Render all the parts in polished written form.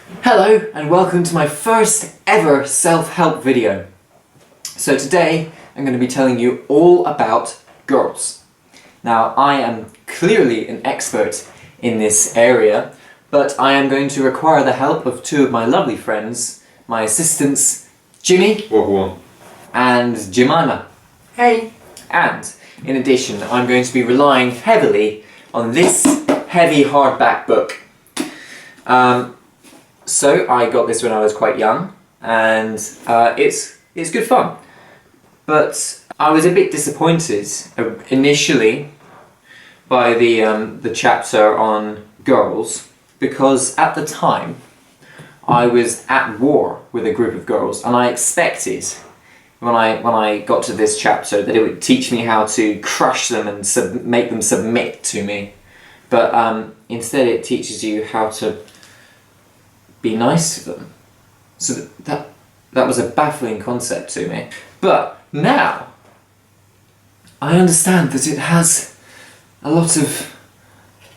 Hello and welcome to my first ever self-help video. So today I'm going to be telling you all about girls. Now I am clearly an expert in this area, but I am going to require the help of two of my lovely friends, my assistants Jimmy and Jemima. Hey! And in addition I'm going to be relying heavily on this heavy hardback book. So I got this when I was quite young, and it's good fun. But I was a bit disappointed initially by the chapter on girls, because at the time I was at war with a group of girls, and I expected when I got to this chapter that it would teach me how to crush them and make them submit to me. But instead it teaches you how to be nice to them. So that was a baffling concept to me. But now I understand that it has a lot of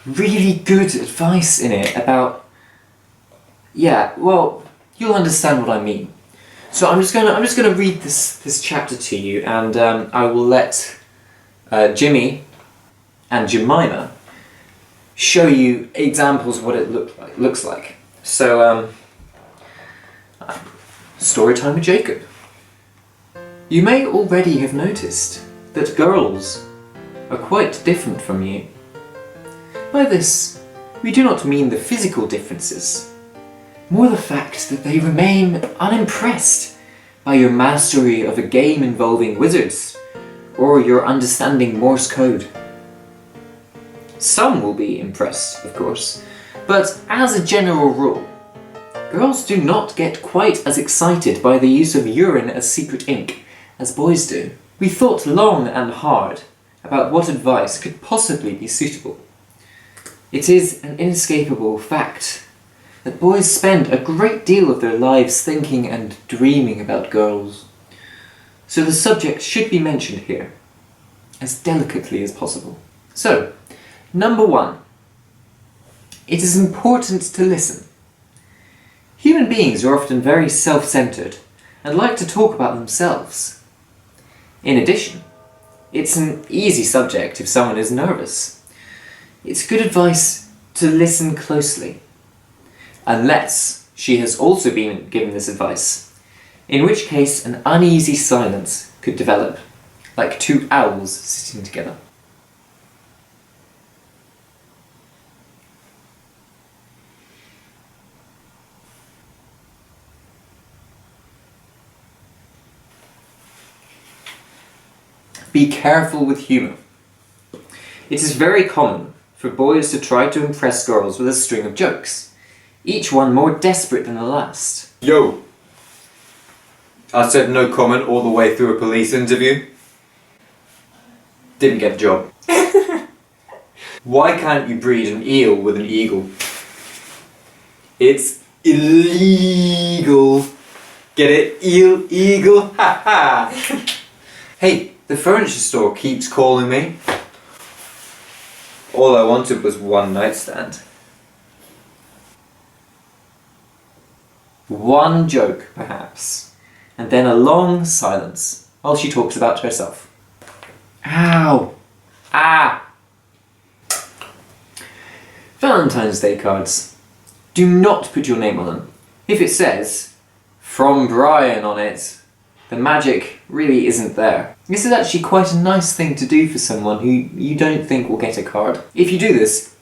really good advice in it about, yeah, well, you'll understand what I mean. So I'm just gonna read this chapter to you, and I will let Jimmy and Jemima show you examples of what it looks like. So, story time with Jacob. You may already have noticed that girls are quite different from you. By this, we do not mean the physical differences, more the fact that they remain unimpressed by your mastery of a game involving wizards, or your understanding Morse code. Some will be impressed, of course, but as a general rule, girls do not get quite as excited by the use of urine as secret ink as boys do. We thought long and hard about what advice could possibly be suitable. It is an inescapable fact that boys spend a great deal of their lives thinking and dreaming about girls. So the subject should be mentioned here, as delicately as possible. So, number 1. It is important to listen. Human beings are often very self-centered and like to talk about themselves. In addition, it's an easy subject if someone is nervous. It's good advice to listen closely, unless she has also been given this advice, in which case an uneasy silence could develop, like two owls sitting together. Be careful with humour. It is very common for boys to try to impress girls with a string of jokes, each one more desperate than the last. Yo! I said no comment all the way through a police interview. Didn't get the job. Why can't you breed an eel with an eagle? It's illegal. Get it? Eel, eagle, ha ha! Hey! The furniture store keeps calling me. All I wanted was one nightstand. One joke, perhaps, and then a long silence while she talks about herself. Ow! Ah! Valentine's Day cards. Do not put your name on them. If it says, "From Brian" on it, the magic really isn't there. This is actually quite a nice thing to do for someone who you don't think will get a card. If you do this,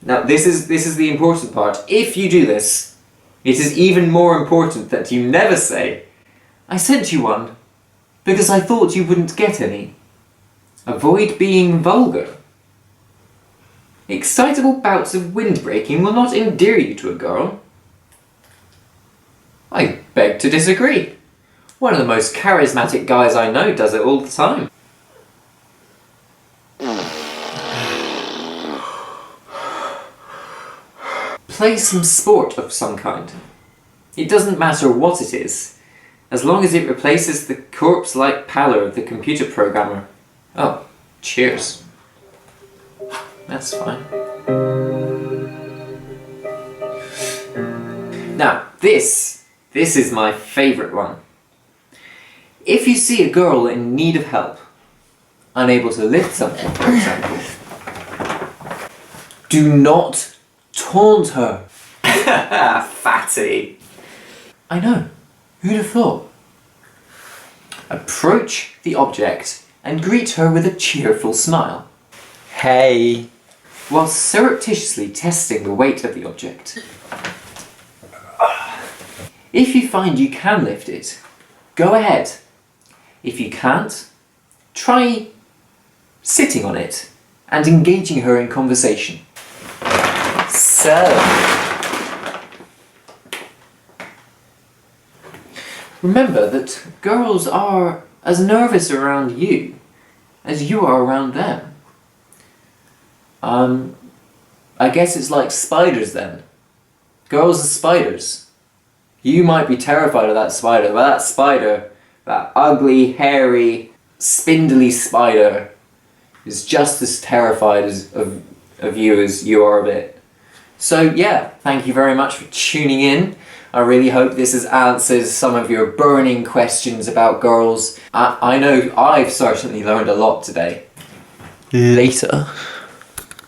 now this is the important part, if you do this, it is even more important that you never say, "I sent you one because I thought you wouldn't get any." Avoid being vulgar. Excitable bouts of windbreaking will not endear you to a girl. I beg to disagree. One of the most charismatic guys I know does it all the time. Play some sport of some kind. It doesn't matter what it is, as long as it replaces the corpse-like pallor of the computer programmer. Oh, cheers. That's fine. This is my favourite one. If you see a girl in need of help, unable to lift something, for example, do not taunt her. Fatty. I know, who'd have thought? Approach the object and greet her with a cheerful smile, Hey. while surreptitiously testing the weight of the object. If you find you can lift it, go ahead. If you can't, try sitting on it and engaging her in conversation. So, remember that girls are as nervous around you as you are around them. I guess it's like spiders then. Girls are spiders. You might be terrified of that spider, but that spider, that ugly, hairy, spindly spider, is just as terrified of you as you are of it. So yeah, thank you very much for tuning in. I really hope this has answered some of your burning questions about girls. I know I've certainly learned a lot today. Later.